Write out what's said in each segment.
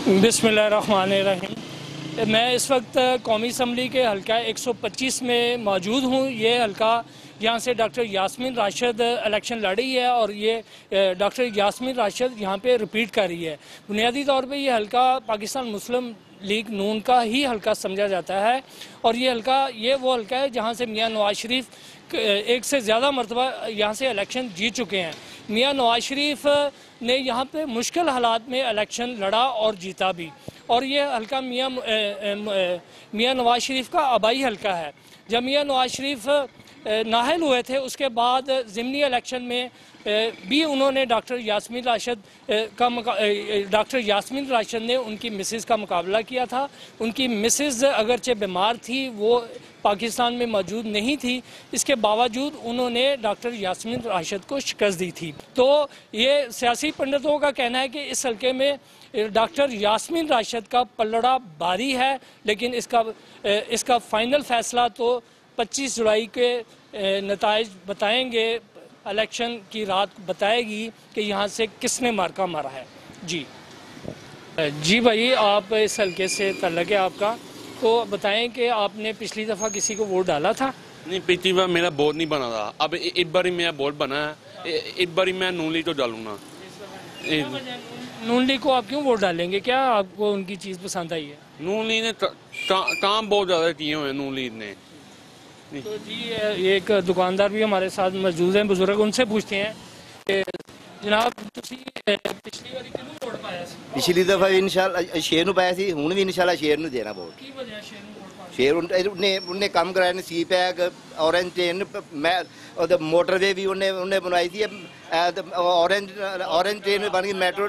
बिस्मिल्लाहिर्रहमानिर्रहीम। मैं इस वक्त कौमी असम्बली के हल्का 125 में मौजूद हूँ। ये हल्का यहाँ से डॉक्टर यास्मीन राशिद इलेक्शन लड़ी है और ये डॉक्टर यास्मीन राशिद यहाँ पे रिपीट कर रही है। बुनियादी तौर पे ये हल्का पाकिस्तान मुस्लिम लीग नून का ही हल्का समझा जाता है और ये वो हल्का है जहाँ से मियाँ नवाज शरीफ एक से ज़्यादा मरतबा यहाँ से इलेक्शन जीत चुके हैं। मियाँ नवाज शरीफ ने यहाँ पे मुश्किल हालात में इलेक्शन लड़ा और जीता भी, और ये हल्का मियाँ नवाज शरीफ का आबाई हल्का है। जब मियाँ नवाज शरीफ नाहल हुए थे उसके बाद ज़िमनी इलेक्शन में भी उन्होंने डॉक्टर यास्मीन राशिद ने उनकी मिसेस का मुकाबला किया था। उनकी मिसेस अगरचे बीमार थी, वो पाकिस्तान में मौजूद नहीं थी, इसके बावजूद उन्होंने डॉक्टर यास्मीन राशिद को शिकस्त दी थी। तो ये सियासी पंडितों का कहना है कि इस हल्के में डॉक्टर यास्मीन राशिद का पलड़ा भारी है, लेकिन इसका फाइनल फैसला तो 25 जुलाई के नताइज बताएंगे। इलेक्शन की रात बताएगी कि यहाँ से किसने मार्का मारा है। जी भाई, आप इस हल्के से तल्लुक़ है आपका, तो बताएं कि आपने पिछली दफ़ा किसी को वोट डाला था? नहीं, पिछली बार मेरा वोट नहीं बना था। अब एक बार मेरा वोट बना है, एक बार मैं नून लीग तो डालूंगा। नून लीग को आप क्यों वोट डालेंगे? क्या आपको उनकी चीज़ पसंद आई है? नून लीग ने काम बहुत ज़्यादा किए हुए हैं नून लीग ने। तो जी एक दुकानदार भी हमारे साथ मौजूद हैं, बुजुर्ग, उनसे पूछते हैं कि जनाब पिछली बार किहनूं वोट पाया सी? पिछली दफा इंशाल्लाह शेर नूं पाया सी, हुण भी इंशाल्लाह शेर नूं देना वोट। की वजह शेर नूं वोट पाया? शेर उन्हें काम कराया ने, सी पैक, ऑरेंज ट्रेन, मैं मोटरवे भी उन्हें बनवाई थी। ऑरेंज ट्रेन बन गई, मेट्रो।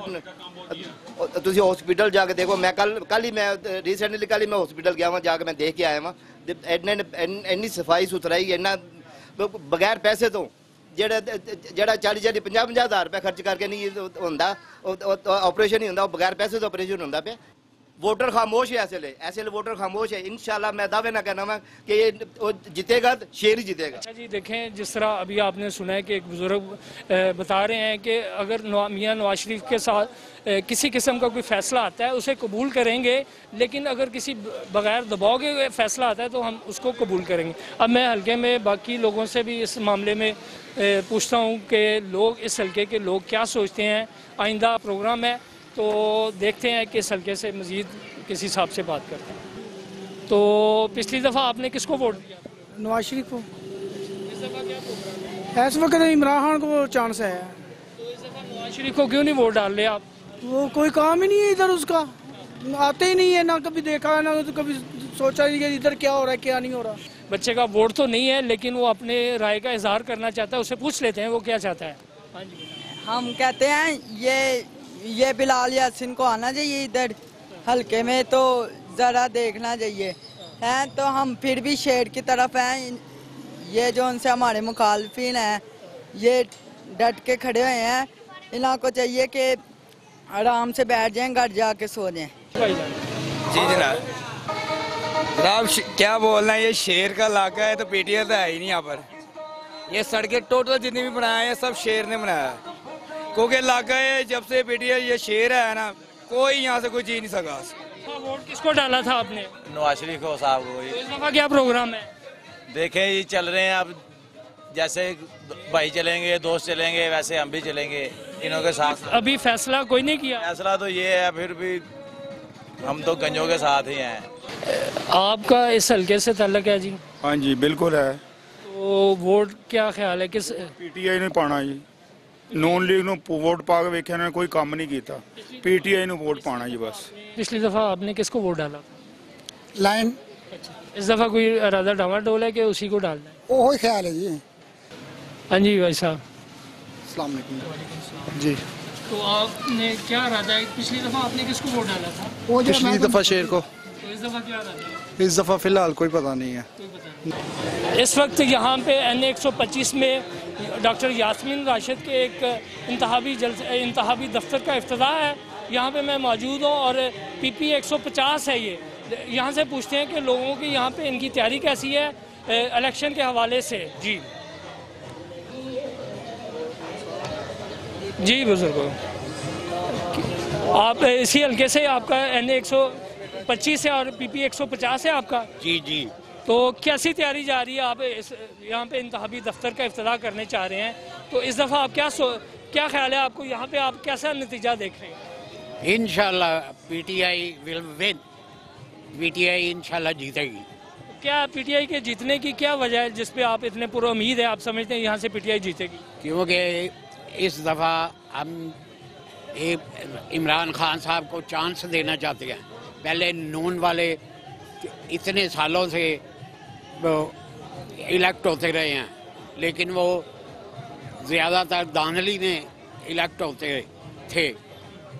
तुसी हॉस्पिटल जाके देखो, मैं कल ही मैं रिसेंटली कल ही मैं हॉस्पिटल गया वहाँ, जाके मैं देख के आया वहाँ। इन्नी सफाई सुथराई, इन्ना बगैर पैसे तो ਜਿਹੜਾ 40 50 हज़ार रुपये खर्च करके नहीं होंदा, ऑपरेशन ही होंदा, बगैर पैसे तो ऑपरेशन होंदा पे। वोटर खामोश है, ऐसे वोटर खामोश है। इंशाल्लाह मैं दावे ना कहना मैं कि ये जीतेगा, शेर ही जीतेगा। अच्छा जी, देखें जिस तरह अभी आपने सुना है कि एक बुजुर्ग बता रहे हैं कि अगर मियाँ नवाज शरीफ के साथ किसी किस्म का कोई फैसला आता है उसे कबूल करेंगे, लेकिन अगर किसी बगैर दबाव के फैसला आता है तो हम उसको कबूल करेंगे। अब मैं हल्के में बाकी लोगों से भी इस मामले में पूछता हूँ कि लोग इस हल्के के लोग क्या सोचते हैं। आइंदा प्रोग्राम है तो देखते हैं कि इस हल्के से मज़ीद किसी हिसाब से बात करते हैं। तो पिछली दफ़ा आपने किसको वोट दिया? नवाज शरीफ को। इस दफ़ा क्या प्रोग्राम है? इस वक्त इमरान खान को चांस है। तो इस दफ़ा नवाज शरीफ को क्यों नहीं वोट डाल रहे आप? वो कोई काम ही नहीं है इधर, उसका आते ही नहीं है, ना कभी देखा ना तो कभी सोचा नहीं कि इधर क्या हो रहा है क्या नहीं हो रहा। बच्चे का वोट तो नहीं है, लेकिन वो अपने राय का इजहार करना चाहता है, उससे पूछ लेते हैं वो क्या चाहता है। हाँ जी, हम कहते हैं ये बिलाल यासीन को आना चाहिए इधर हल्के में, तो ज़रा देखना चाहिए हैं। तो हम फिर भी शेर की तरफ हैं। ये जो उनसे हमारे मुखालफिन हैं ये डट के खड़े हुए हैं, इनको चाहिए कि आराम से बैठ जाएं, घर जाके सो जाएं। जी जनाब, क्या बोलना है, ये शेर का इलाका है तो पीटीआई तो है ही नहीं यहाँ पर। ये सड़कें टोटल जितनी भी बनाए हैं सब शेर ने बनाया है, क्योंकि इलाका है जब से पीटीआई ये शेर है ना, कोई यहाँ से कोई जी नहीं सका। वोट किसको डाला था आपने? नवाज शरीफ को साहब को। तो इस दफा क्या प्रोग्राम है? देखें ये चल रहे हैं, अब जैसे भाई चलेंगे, दोस्त चलेंगे, वैसे हम भी चलेंगे इन्हों के साथ। अभी फैसला कोई नहीं किया? फैसला तो ये है, फिर भी हम तो गंजों के साथ ही हैं। आपका इस हल्के से ताल्लुक है जी? हाँ जी बिल्कुल है। तो वोट क्या ख्याल है किस? पीटीआई ने पाना जी, नून लीग ਨੂੰ वोट पा के वेख्या ने कोई काम नहीं किया, पीटीआई ਨੂੰ वोट पाना जी बस। पिछली दफा आपने किसको वोट डाला? लाइन। इस दफा कोई इरादा डामाडोल है कि उसी को डालना है? वो ही ख्याल है जी। हाँ जी भाई साहब, अस्सलाम वालेकुम जी। तो आपने क्या इरादा है? पिछली दफा आपने किसको वोट डाला था? पिछली दफा शेर को। तो इस दफा क्या इरादा है? इस दफा फिलहाल कोई पता नहीं है। इस वक्त यहाँ पे NA 125 में डॉक्टर यास्मीन राशिद के एक इंतहाबी दफ्तर का इफ्तिताह है। यहाँ पे मैं मौजूद हूँ और PP 150 है ये। यहाँ से पूछते हैं कि लोगों की यहाँ पे इनकी तैयारी कैसी है इलेक्शन के हवाले से। जी बुजुर्गों, आप इसी हल्के से आपका NA 125 है और PP 150 है आपका? जी जी। तो कैसी तैयारी जा रही है? आप यहाँ पे इंतखाबी दफ्तर का इफ्तिताह करने चाह रहे हैं, तो इस दफ़ा आप क्या ख्याल है आपको, यहाँ पे आप कैसा नतीजा देख रहे हैं? इंशाल्लाह PTI विल विन, PTI इंशाल्लाह जीतेगी। क्या PTI के जीतने की क्या वजह है जिस पे आप इतने पूरा उम्मीद है, आप समझते हैं यहाँ से PTI जीतेगी? क्योंकि इस दफ़ा हम इमरान खान साहब को चांस देना चाहते हैं। पहले नून वाले इतने सालों से वो इलेक्ट होते रहे हैं, लेकिन वो ज़्यादातर धांधली में इलेक्ट होते थे,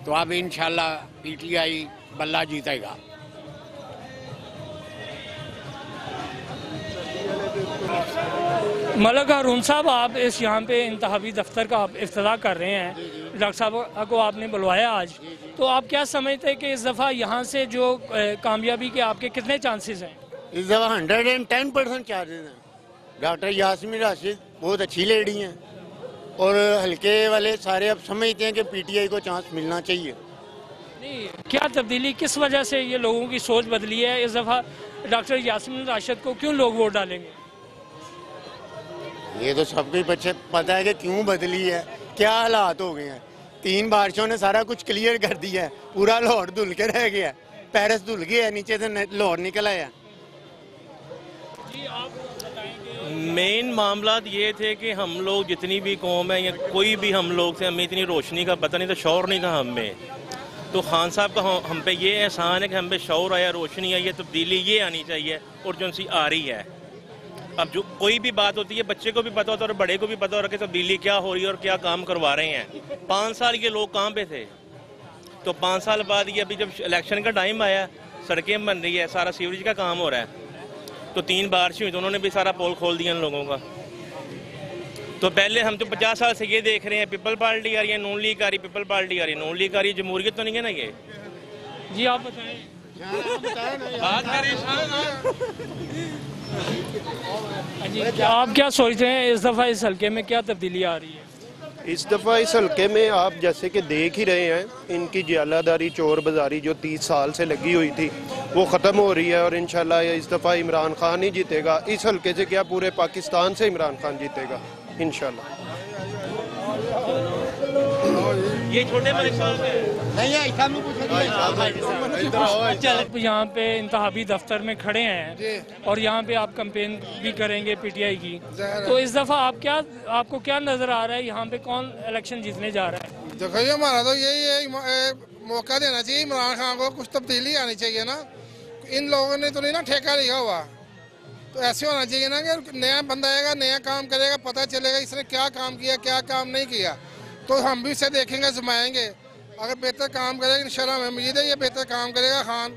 तो अब इंशाल्लाह PTI बल्ला जीतेगा। मलक हारून साहब, आप इस यहाँ पे इंतखाबी दफ्तर का आप इफ्तिताह कर रहे हैं, डॉक्टर साहब को आपने बुलवाया आज, तो आप क्या समझते हैं कि इस दफ़ा यहाँ से जो कामयाबी के आपके कितने चांसेस हैं? इस दफ़ा 110% चांसेस हैं। डॉक्टर यास्मीन राशिद बहुत अच्छी लेडी हैं और हल्के वाले सारे अब समझते हैं कि PTI को चांस मिलना चाहिए। नहीं, क्या तब्दीली, किस वजह से ये लोगों की सोच बदली है? इस दफ़ा डॉक्टर यास्मीन राशिद को क्यों लोग वोट डालेंगे? ये तो सबको ही पता है कि क्यों बदली है, क्या हालात हो गए हैं। 3 बारिशों ने सारा कुछ क्लियर कर दिया है, पूरा लाहौर धुल के रह गया, पेरिस धुल गया, नीचे से लाहौर निकल आया। मेन मामला ये थे कि हम लोग जितनी भी कौम है या कोई भी हम लोग थे, हमें इतनी रोशनी का पता नहीं था, शौर नहीं था हमें। तो खान साहब का हम पे ये एहसान है कि हम पे शौर आया, रोशनी आई है, तब्दीली ये आनी चाहिए और जो सी आ रही है। अब जो कोई भी बात होती है बच्चे को भी पता होता है और बड़े को भी पता हो रहा है कि तब्दीली क्या हो रही है और क्या काम करवा रहे हैं। 5 साल ये लोग कहाँ पे थे, तो 5 साल बाद ये अभी जब इलेक्शन का टाइम आया, सड़कें बन रही है, सारा सीवरेज का काम हो रहा है, तो 3 बारिश हुई तो उन्होंने भी सारा पोल खोल दिया इन लोगों का। तो पहले हम तो 50 साल से ये देख रहे हैं, पीपल पार्टी आ रही है, नून लीग आ रही, पीपल पार्टी आ रही है, नून लीग आ रही है, जमहूरियत तो नहीं है ना ये। जी आप बताएं। आप क्या सोचते हैं इस दफ़ा इस हल्के में क्या तब्दीली आ रही है? इस दफ़ा इस हल्के में आप जैसे कि देख ही रहे हैं, इनकी जियालादारी, चोर बाजारी जो 30 साल से लगी हुई थी वो ख़त्म हो रही है और इंशाल्लाह इस दफ़ा इमरान खान ही जीतेगा। इस हल्के से क्या पूरे पाकिस्तान से इमरान खान जीतेगा इंशाल्लाह। ये छोटे यहाँ पे इंतखाबी दफ्तर में खड़े हैं और यहाँ पे आप कैंपेन भी करेंगे PTI की, तो इस दफ़ा आपको क्या नज़र आ रहा है, यहाँ पे कौन इलेक्शन जीतने जा रहा है? देखो ये हमारा तो यही है, मौका देना चाहिए इमरान खान को, कुछ तब्दीली आनी चाहिए ना। इन लोगों ने तो नहीं ना ठेका लिया हुआ, तो ऐसे होना चाहिए ना कि नया बंदा आएगा, नया काम करेगा, पता चलेगा इसने क्या काम किया क्या काम नहीं किया, तो हम भी इसे देखेंगे, जमाएंगे। अगर बेहतर काम करेगा इंशाल्लाह हमें उम्मीद है ये बेहतर काम करेगा खान,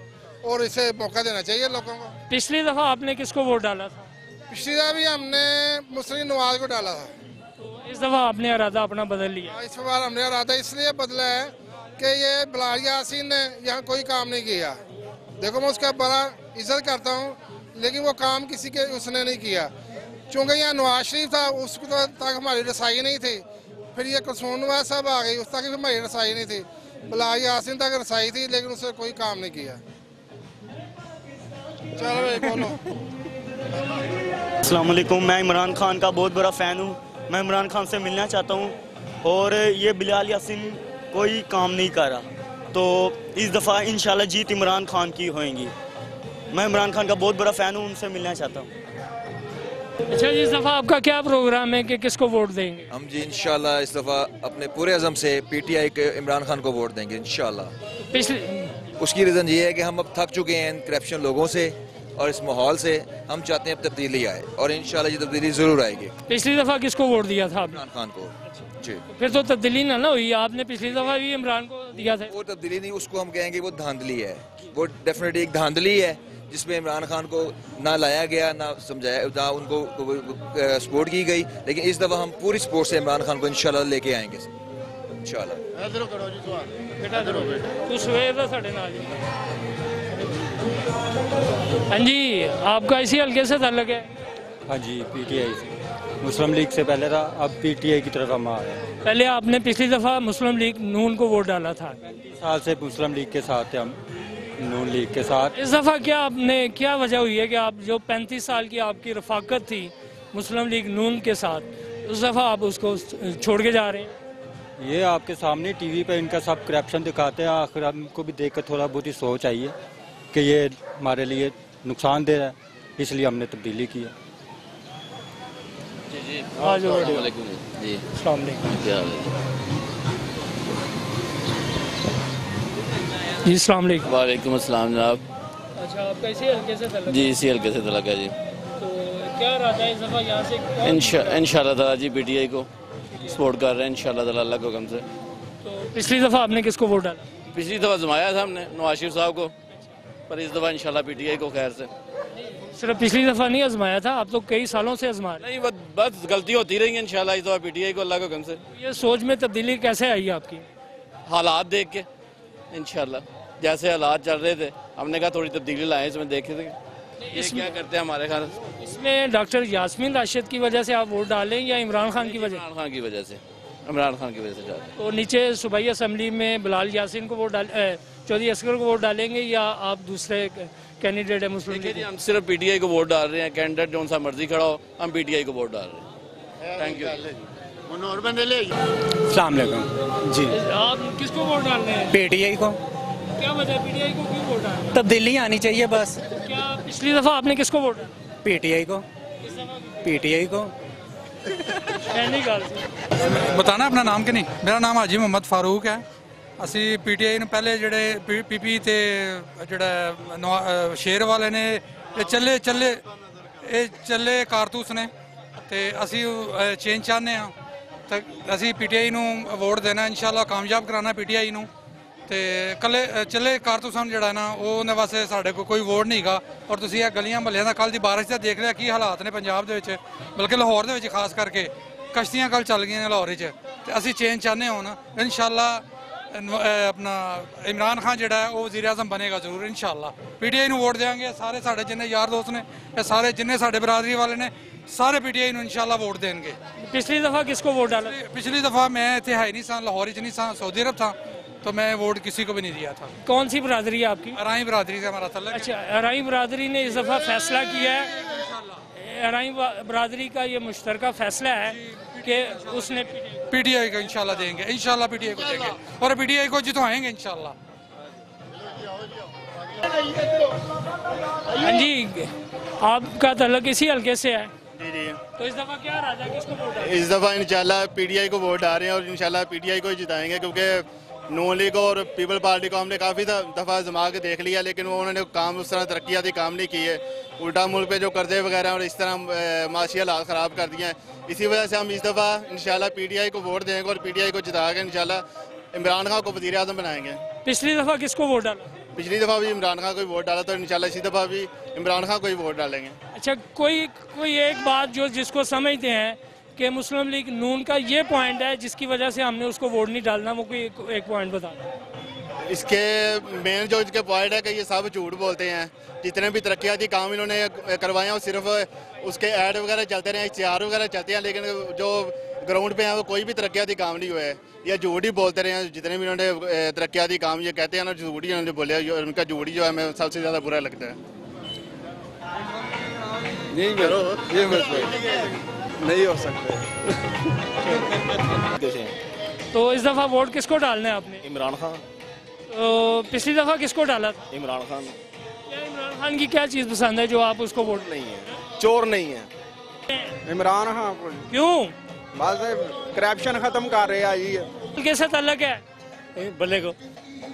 और इसे मौका देना चाहिए लोगों को। पिछली दफ़ा आपने किसको वोट डाला था? पिछली दफ़ा भी हमने मुस्लिम नवाज को डाला था, तो इस दफ़ा आपने इरादा अपना बदल लिया? इस बार हमने इरादा इसलिए बदला है कि ये बिलाल यासीन ने यहाँ कोई काम नहीं किया। देखो मैं उसका बड़ा इज्जत करता हूँ, लेकिन वो काम किसी के उसने नहीं किया। चूँकि यहाँ नवाज शरीफ था, उसको तक हमारी रसाई नहीं थी, फिर ये कुलसूम नवाज साहब आ गई, उस तक भी हमारी रसाई नहीं थी। बिलाल यासीन तक रसाई थी, लेकिन उसने कोई काम नहीं किया। चलो भाई बोलो। अस्सलाम वालेकुम, मैं इमरान खान का बहुत बड़ा फ़ैन हूँ, मैं इमरान खान से मिलना चाहता हूँ और ये बिलाल यासीन कोई काम नहीं कर रहा, तो इस दफ़ा इंशाल्लाह जीत इमरान खान की होएगी। मैं इमरान खान का बहुत बड़ा फ़ैन हूँ, उनसे मिलना चाहता हूँ। अच्छा जी, इस दफ़ा आपका क्या प्रोग्राम है कि किसको वोट देंगे? हम जी इंशाल्लाह इस दफ़ा अपने पूरे अज़म से PTI के इमरान खान को वोट देंगे इंशाल्लाह। उसकी रीज़न ये है कि हम अब थक चुके हैं इन करप्शन लोगों से और इस माहौल से, हम चाहते हैं अब तब्दीली आए और इंशाल्लाह ये तब्दीली ज़रूर आएगी। पिछली दफ़ा किसको वोट दिया था? इमरान खान को जी। फिर तो तब्दीली ना हुई, आपने पिछली दफ़ा भी इमरान को दिया था। वो तब्दीली नहीं, उसको हम कहेंगे वो धांधली है, वो डेफिनेटली एक धांधली है जिसमें इमरान खान को ना लाया गया, ना समझाया, ना उनको सपोर्ट की गई। लेकिन इस दफ़ा हम पूरी सपोर्ट से इमरान खान को इंशाल्लाह लेके आएंगे इंशाल्लाह। हाँ जी, आपका इसी हल्के से ताल्लुक है? हाँ जी, PTI से। मुस्लिम लीग से पहले था, अब पीटीआई की तरफ हम आ रहे हैं। पहले आपने पिछली दफ़ा मुस्लिम लीग नून को वोट डाला था। 35 साल से मुस्लिम लीग के साथ हैं हम, नून लीग के साथ। इस दफ़ा क्या वजह हुई है कि आप जो 35 साल की आपकी रफाकत थी मुस्लिम लीग नून के साथ, उस दफ़ा आप उसको छोड़ के जा रहे हैं? ये आपके सामने टीवी पे इनका सब करप्शन दिखाते हैं, आखिर हमको भी देख कर थोड़ा बहुत ही सोच आई है कि ये हमारे लिए नुकसान दे रहा है, इसलिए हमने तब्दीली की है। जी अस्सलाम वालेकुम। वालेकुम अस्सलाम जनाब। अच्छा, आपका इसी हल्के से तल्लुक? जी इसी हल्के से तल्लुक है जी। तो क्या रहा था इस दफ़ा यहाँ से? इंशाल्लाह ताला जी पीटीआई को सपोर्ट कर रहे हैं इंशाल्लाह ताला, अल्लाह के हुक्म से। तो पिछली दफ़ा आपने किसको वोट डाला? पिछली दफ़ा जमाया था हमने नवाज शरीफ साहब को, पर इस दफ़ा इंशाल्लाह पीटीआई को खैर से। सिर्फ पिछली दफ़ा नहीं आजमाया था, आप तो कई सालों से आजमा रहे नहीं, बस गलती होती रही है इंशाल्लाह इस दफ़ा पीटीआई को, अल्लाह के हुक्म से। ये सोच में तब्दीली कैसे आई आपकी? हालात देख के इंशाल्लाह, जैसे हालात चल रहे थे हमने कहा थोड़ी तब्दीली लाए, इसमें देखे थे ये क्या करते हैं हमारे खान। इसमें डॉक्टर यास्मीन राशिद की वजह से आप वोट डालें या इमरान खान की वजह? इमरान खान की वजह से, इमरान खान की वजह से डालें। तो नीचे सूबाई असम्बली में बिलाल यासीन को वोट चौधरी असगर को वोट डालेंगे या आप दूसरे कैंडिडेट है मुस्लिम लीग? हम सिर्फ पीटीआई को वोट डाल रहे हैं, कैंडिडेट जो सा मर्जी खड़ा हो, हम पीटीआई को वोट डाल रहे हैं। Thank you. अस्सलाम वालेकुम जी। आप किसको वोट डाल रहे हैं? पीटीआई को। क्या वजह पीटीआई को क्यों वोट डाल? तब्दीली आनी चाहिए बस। क्या पिछली दफा आपने किसको वोट डाला? पीटीआई को। पीटीआई को। बताना अपना नाम कि नहीं? मेरा नाम हाजी मोहम्मद फारूक है। ਅਸੀਂ ਪੀਟੀਆਈ ਨੂੰ ਪਹਿਲੇ ਜਿਹੜੇ ਪੀਪੀ ਤੇ ਜਿਹੜਾ ਸ਼ੇਰ ਵਾਲੇ ਨੇ ਇਹ ਚੱਲੇ ਕਾਰਤੂਸ ਨੇ ਤੇ ਅਸੀਂ ਚੇਂਜ ਚਾਹੁੰਦੇ ਆ ਤੇ ਅਸੀਂ ਪੀਟੀਆਈ ਨੂੰ ਵੋਟ ਦੇਣਾ ਇਨਸ਼ਾਅੱਲਾ, ਕਾਮਯਾਬ ਕਰਾਉਣਾ ਪੀਟੀਆਈ ਨੂੰ। ਤੇ ਕੱਲੇ ਚੱਲੇ ਕਾਰਤੂਸਾਂ ਨੂੰ ਜਿਹੜਾ ਨਾ ਉਹਨੇ ਵਾਸਤੇ ਸਾਡੇ ਕੋਲ ਕੋਈ ਵੋਟ ਨਹੀਂ ਹੈਗਾ। ਔਰ ਤੁਸੀਂ ਇਹ ਗਲੀਆਂ ਮਹੱਲਿਆਂ ਦਾ ਕੱਲ ਦੀ ਬਾਰਿਸ਼ ਦਾ ਦੇਖ ਲਿਆ ਕੀ ਹਾਲਾਤ ਨੇ ਪੰਜਾਬ ਦੇ ਵਿੱਚ, ਬਲਕਿ ਲਾਹੌਰ ਦੇ ਵਿੱਚ ਖਾਸ ਕਰਕੇ ਕਸ਼ਤੀਆਂ ਕੱਲ ਚੱਲ ਗਈਆਂ ਨੇ ਲਾਹੌਰ 'ਚ। ਤੇ ਅਸੀਂ ਚੇਂਜ ਚਾਹੁੰਦੇ ਹਾਂ ਇਨਸ਼ਾਅੱਲਾ। अपना इमरान खान जोड़ा है वो वज़ीर आज़म बनेगा जरूर इंशाअल्लाह। पीटीआई ਨੂੰ वोट देंगे, सारे साढ़े जिन्ने यार दोस्त ने, सारे जिन्ने साढ़े बरादरी वाले ने, सारे पीटीआई ਨੂੰ इंशाअल्लाह वोट देंगे। पिछली दफ़ा किसको वोट डाला? पिछली दफ़ा मैं इतने है नहीं था, लाहौर नहीं था, सऊदी अरब था, तो मैं वोट किसी को भी नहीं दिया था। कौन सी बरादरी है आपकी? अराई बरादरी से हमारा तल्लुक। अच्छा, अराई बरादरी ने इस दफ़ा फैसला किया है, अराई बरादरी का ये मुश्तरका फैसला है कि उसने पीटीआई को इंशाल्लाह देंगे, इंशाल्लाह पीटीआई को देंगे और पीटीआई को जितवाएंगे इंशाल्लाह। हाँ जी, आपका तल्लुक इसी हल्के से है? जी। तो इस दफ़ा क्या रहा था, किसको वोट डालेंगे? इस दफ़ा इंशाल्लाह पीटीआई को वोट डाल रहे हैं और इंशाल्लाह पीटीआई को ही जिताएंगे, क्योंकि नून लीग और पीपल पार्टी को हमने काफ़ी दफ़ा आजमा के देख लिया, लेकिन वो उन्होंने काम उस तरह तरक्याती काम नहीं किए। उल्टा मुल्क पे जो कर्जे वगैरह और इस तरह माशी हालात ख़राब कर दिए हैं। इसी वजह से हम इस दफ़ा इंशाल्लाह पीटीआई को वोट देंगे और पीटीआई को जिता के इंशाल्लाह इमरान खान को वज़ीर आज़म बनाएंगे। पिछली दफ़ा किसको वोट डाला? पिछली दफ़ा भी इमरान खान को ही वोट डाला, तो इंशाल्लाह इसी दफ़ा भी इमरान खान को ही वोट डालेंगे। अच्छा, कोई एक बात जो जिसको समझते हैं कि मुस्लिम लीग नून का ये पॉइंट है जिसकी वजह से हमने उसको वोट नहीं डालना, वो कोई एक पॉइंट बता। इसके मेन जो इसके पॉइंट है कि ये सब झूठ बोलते हैं। जितने भी तरक्याती काम इन्होंने करवाए हैं वो सिर्फ उसके ऐड वगैरह चलते रहे, इश्तिहार वगैरह चलते हैं, लेकिन जो ग्राउंड पे हैं वो कोई भी तरक्याती काम नहीं हुआ है। ये झूठ ही बोलते रहे हैं। जितने भी इन्होंने तरक्याती काम ये कहते हैं ना, झूठ ही उन्होंने बोले, उनका झूठ ही जो है हमें सबसे ज़्यादा बुरा लगता है। नहीं करो, ये नहीं हो सकते। तो इस दफ़ा वोट किसको डालना है आपने? इमरान खान। तो पिछली दफ़ा किसको डाला था? इमरान खान। इमरान खान की क्या चीज़ पसंद है जो आप उसको वोट? नहीं है, चोर नहीं है इमरान खान को। क्यों? बस करप्शन खत्म कर रहे हैं। कैसे तल्लुक है? बल्ले को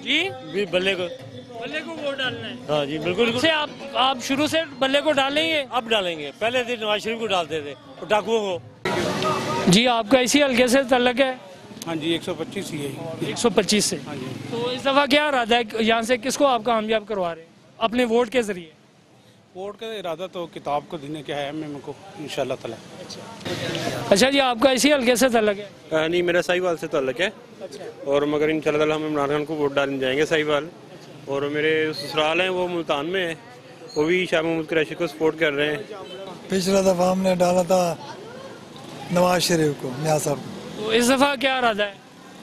जी, बल्ले को वोट डालना है। हाँ जी बिल्कुल। से आप शुरू से बल्ले को डालेंगे? अब डालेंगे, पहले थे नवाज शरीफ को डालते थे और डाकुओं को। जी, आपका इसी हल्के से तल्लुक है? हाँ जी, 125 ही है। 125 से। हाँ जी। तो इस दफ़ा क्या इरादा है, यहाँ से किसको आप कामयाब करवा रहे हैं अपने वोट के जरिए? वोट का इरादा तो किताब को देने का है मेरे को इंशाल्लाह ताला। अच्छा जी, आपका इसी हल्के से तल्लुक है? नहीं, मेरा साहिवाल से तल्लुक है। और मगर इंशाल्लाह ताला हम इमरान खान को वोट डालने जाएंगे साहिवाल। और मेरे ससुराल हैं वो मुल्तान में है, वो भी शाह महमूद कुरैशी को सपोर्ट कर रहे हैं। पिछला दफ़ा हमने डाला था नवाज शरीफ को, मियाँ साहब को। तो इस दफ़ा क्या इरादा है?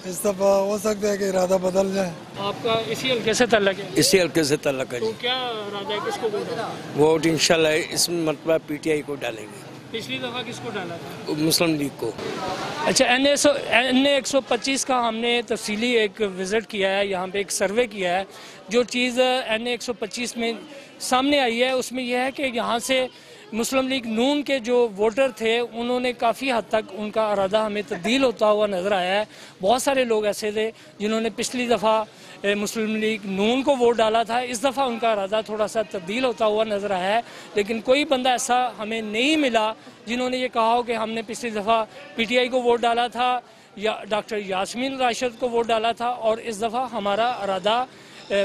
इस दफ़ा हो सकता है कि इरादा बदल जाए। आपका इसी हल्के से तल्लक है? इसी हल्के से तल्लक है। तो क्या इरादा है, किसको वोट डालेंगे? वोट इंशाल्लाह इस मतलब पीटीआई को डालेंगे। पिछली दफ़ा किसको डाला था? मुस्लिम लीग को। अच्छा, NA 125 का हमने तफसीली एक विज़िट किया है, यहाँ पे एक सर्वे किया है। जो चीज़ NA 125 में सामने आई है उसमें यह है कि यहाँ से मुस्लिम लीग नून के जो वोटर थे उन्होंने काफ़ी हद तक उनका इरादा हमें तब्दील होता हुआ नज़र आया है। बहुत सारे लोग ऐसे थे जिन्होंने पिछली दफ़ा मुस्लिम लीग नून को वोट डाला था, इस दफ़ा उनका इरादा थोड़ा सा तब्दील होता हुआ नज़र आया है। लेकिन कोई बंदा ऐसा हमें नहीं मिला जिन्होंने ये कहा हो कि हमने पिछली दफ़ा PTI को वोट डाला था या डॉक्टर यास्मीन राशिद को वोट डाला था और इस दफ़ा हमारा इरादा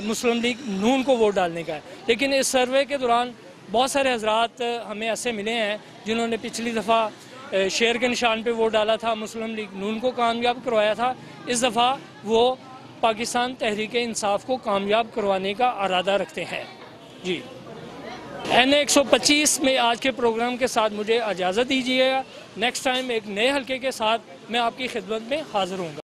मुस्लिम लीग नून को वोट डालने का है। लेकिन इस सर्वे के दौरान बहुत सारे हजरात हमें ऐसे मिले हैं जिन्होंने पिछली दफ़ा शेर के निशान पे वोट डाला था, मुस्लिम लीग नून को कामयाब करवाया था। इस दफ़ा वो पाकिस्तान तहरीक इंसाफ को कामयाब करवाने का इरादा रखते हैं। जी, NA 125 में आज के प्रोग्राम के साथ मुझे इजाज़त दीजिएगा। नेक्स्ट टाइम एक नए हल्के के साथ मैं आपकी खिदमत में हाज़िर हूँगा।